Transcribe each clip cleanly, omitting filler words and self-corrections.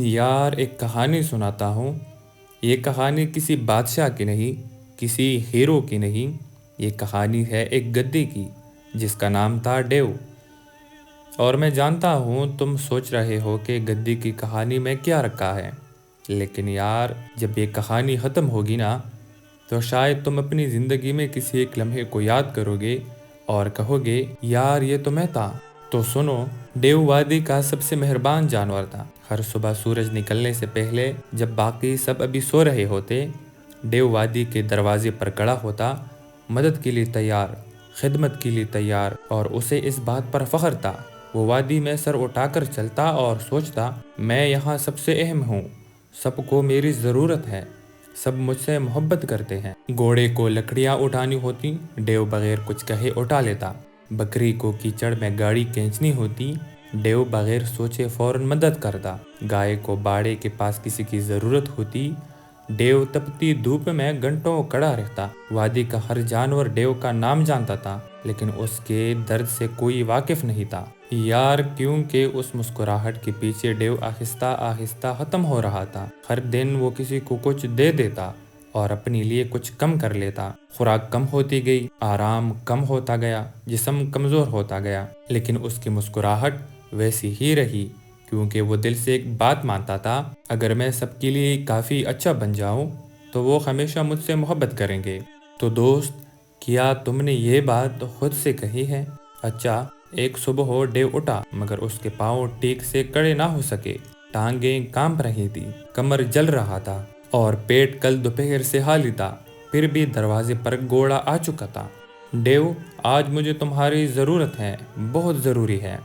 یار ایک کہانی سناتا ہوں۔ یہ کہانی کسی بادشاہ کی نہیں، کسی ہیرو کی نہیں، یہ کہانی ہے ایک گدے کی جس کا نام تھا ڈیو۔ اور میں جانتا ہوں تم سوچ رہے ہو کہ گدے کی کہانی میں کیا رکھا ہے، لیکن یار جب یہ کہانی ختم ہوگی نا تو شاید تم اپنی زندگی میں کسی ایک لمحے کو یاد کرو گے اور کہو گے یار یہ تو میں تھا۔ تو سنو، ڈیو وادی کا سب سے مہربان جانور تھا۔ ہر صبح سورج نکلنے سے پہلے جب باقی سب ابھی سو رہے ہوتے، ڈیو وادی کے دروازے پر کھڑا ہوتا، مدد کے لیے تیار، خدمت کے لیے تیار، اور اسے اس بات پر فخر تھا۔ وہ وادی میں سر اٹھا کر چلتا اور سوچتا، میں یہاں سب سے اہم ہوں، سب کو میری ضرورت ہے، سب مجھ سے محبت کرتے ہیں۔ گھوڑے کو لکڑیاں اٹھانی ہوتی، ڈیو بغیر کچھ کہے اٹھا لیتا۔ بکری کو کیچڑ میں گاڑی کھینچنی ہوتی، ڈیو بغیر سوچے فوراً مدد کرتا۔ گائے کو باڑے کے پاس کسی کی ضرورت ہوتی، ڈیو تپتی دھوپ میں گھنٹوں کھڑا رہتا۔ وادی کا ہر جانور ڈیو کا نام جانتا تھا، لیکن اس کے درد سے کوئی واقف نہیں تھا یار، کیونکہ اس مسکراہٹ کے پیچھے ڈیو آہستہ آہستہ ختم ہو رہا تھا۔ ہر دن وہ کسی کو کچھ دے دیتا اور اپنے لیے کچھ کم کر لیتا۔ خوراک کم ہوتی گئی، آرام کم ہوتا گیا، جسم کمزور ہوتا گیا، لیکن اس کی مسکراہٹ ویسی ہی رہی، کیونکہ وہ دل سے ایک بات مانتا تھا، اگر میں سب کے لیے کافی اچھا بن جاؤں تو وہ ہمیشہ مجھ سے محبت کریں گے۔ تو دوست، کیا تم نے یہ بات خود سے کہی ہے؟ اچھا، ایک صبح ہو ڈیو اٹھا، مگر اس کے پاؤں ٹھیک سے کھڑے نہ ہو سکے۔ ٹانگیں کانپ رہی تھی، کمر جل رہا تھا، اور پیٹ کل دوپہر سے خالی تھا۔ پھر بھی دروازے پر گھوڑا آ چکا تھا۔ ڈیو، آج مجھے تمہاری ضرورت ہے، بہت ضروری ہے۔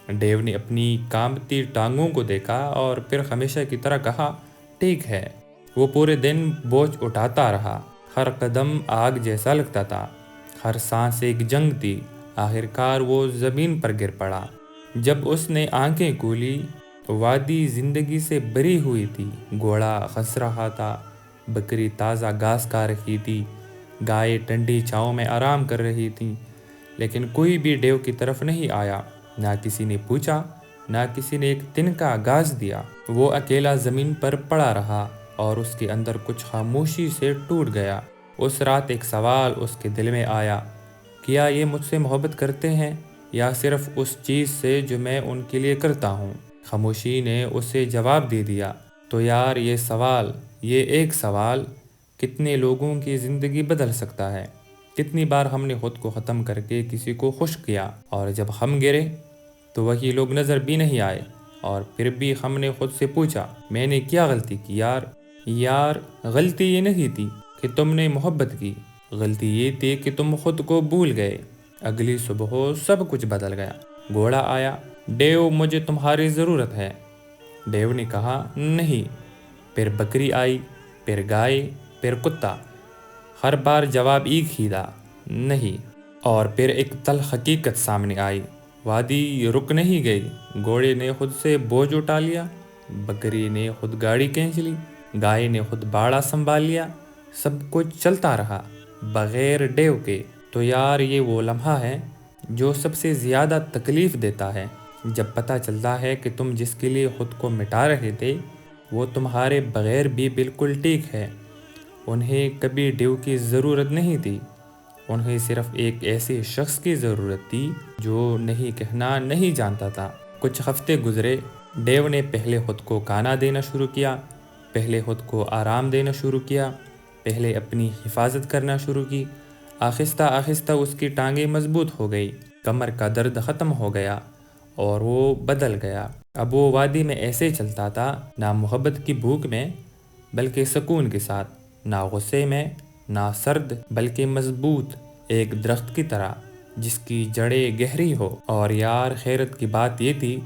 ڈیو نے اپنی کانپتی ٹانگوں کو دیکھا اور پھر ہمیشہ کی طرح کہا، ٹھیک ہے۔ وہ پورے دن بوجھ اٹھاتا رہا، ہر قدم آگ جیسا لگتا تھا، ہر سانس ایک جنگ تھی۔ آخر کار وہ زمین پر گر پڑا۔ جب اس نے آنکھیں کھولی، وادی زندگی سے بھری ہوئی تھی۔ گھوڑا ہنس رہا تھا، بکری تازہ گھاس کھا رہی تھی، گائے ٹھنڈی چھاؤں میں آرام کر رہی تھی، لیکن کوئی بھی ڈیو کی طرف نہیں آیا۔ نہ کسی نے پوچھا، نہ کسی نے ایک تنکا گھاس دیا۔ وہ اکیلا زمین پر پڑا رہا، اور اس کے اندر کچھ خاموشی سے ٹوٹ گیا۔ اس رات ایک سوال اس کے دل میں آیا، کیا یہ مجھ سے محبت کرتے ہیں، یا صرف اس چیز سے جو میں ان کے لیے کرتا ہوں؟ خاموشی نے اسے جواب دے دیا، تو یار یہ سوال، یہ ایک سوال کتنے لوگوں کی زندگی بدل سکتا ہے۔ کتنی بار ہم نے خود کو ختم کر کے کسی کو خوش کیا، اور جب ہم گرے تو وہی لوگ نظر بھی نہیں آئے، اور پھر بھی ہم نے خود سے پوچھا، میں نے کیا غلطی کی یار غلطی یہ نہیں تھی کہ تم نے محبت کی، غلطی یہ تھی کہ تم خود کو بھول گئے۔ اگلی صبح سب کچھ بدل گیا۔ گھوڑا آیا، ڈیو مجھے تمہاری ضرورت ہے۔ ڈیو نے کہا، نہیں۔ پھر بکری آئی، پھر گائے، پھر کتا۔ ہر بار جواب ایک ہی تھا، نہیں۔ اور پھر ایک تلخ حقیقت سامنے آئی، وادی رک نہیں گئی۔ گھوڑے نے خود سے بوجھ اٹھا لیا، بکری نے خود گاڑی کھینچ لی، گائے نے خود باڑا سنبھال لیا، سب کچھ چلتا رہا بغیر ڈیو کے۔ تو یار یہ وہ لمحہ ہے جو سب سے زیادہ تکلیف دیتا ہے، جب پتہ چلتا ہے کہ تم جس کے لیے خود کو مٹا رہے تھے وہ تمہارے بغیر بھی بالکل ٹھیک ہے۔ انہیں کبھی ڈیو کی ضرورت نہیں تھی، انہیں صرف ایک ایسے شخص کی ضرورت تھی جو نہیں کہنا نہیں جانتا تھا۔ کچھ ہفتے گزرے، ڈیو نے پہلے خود کو کھانا دینا شروع کیا، پہلے خود کو آرام دینا شروع کیا، پہلے اپنی حفاظت کرنا شروع کی۔ آہستہ آہستہ اس کی ٹانگیں مضبوط ہو گئی، کمر کا درد ختم ہو گیا، اور وہ بدل گیا۔ اب وہ وادی میں ایسے چلتا تھا، نہ محبت کی بھوک میں بلکہ سکون کے ساتھ، نہ غصے میں نہ سرد بلکہ مضبوط، ایک درخت کی طرح جس کی جڑیں گہری ہو۔ اور یار خیرت کی بات یہ تھی،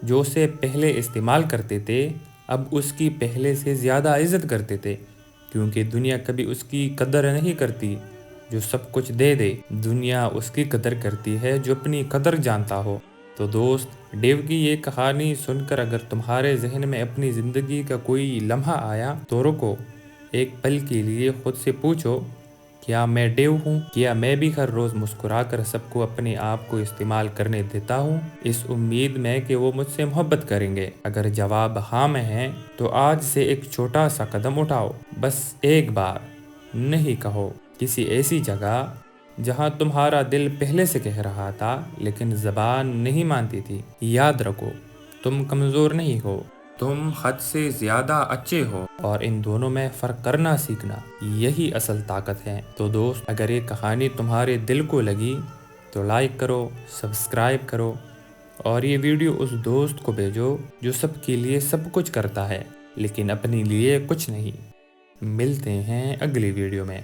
جو اسے پہلے استعمال کرتے تھے اب اس کی پہلے سے زیادہ عزت کرتے تھے، کیونکہ دنیا کبھی اس کی قدر نہیں کرتی جو سب کچھ دے دے، دنیا اس کی قدر کرتی ہے جو اپنی قدر جانتا ہو۔ تو دوست، ڈیو کی یہ کہانی سن کر اگر تمہارے ذہن میں اپنی زندگی کا کوئی لمحہ آیا تو رکو، ایک پل کے لیے خود سے پوچھو، کیا میں ڈیو ہوں؟ کیا میں بھی ہر روز مسکرا کر سب کو اپنے آپ کو استعمال کرنے دیتا ہوں، اس امید میں کہ وہ مجھ سے محبت کریں گے؟ اگر جواب ہاں میں ہے تو آج سے ایک چھوٹا سا قدم اٹھاؤ، بس ایک بار نہیں کہو، کسی ایسی جگہ جہاں تمہارا دل پہلے سے کہہ رہا تھا لیکن زبان نہیں مانتی تھی۔ یاد رکھو، تم کمزور نہیں ہو، تم حد سے زیادہ اچھے ہو، اور ان دونوں میں فرق کرنا سیکھنا یہی اصل طاقت ہے۔ تو دوست، اگر یہ کہانی تمہارے دل کو لگی تو لائک کرو، سبسکرائب کرو، اور یہ ویڈیو اس دوست کو بھیجو جو سب کے لیے سب کچھ کرتا ہے لیکن اپنے لیے کچھ نہیں۔ ملتے ہیں اگلی ویڈیو میں۔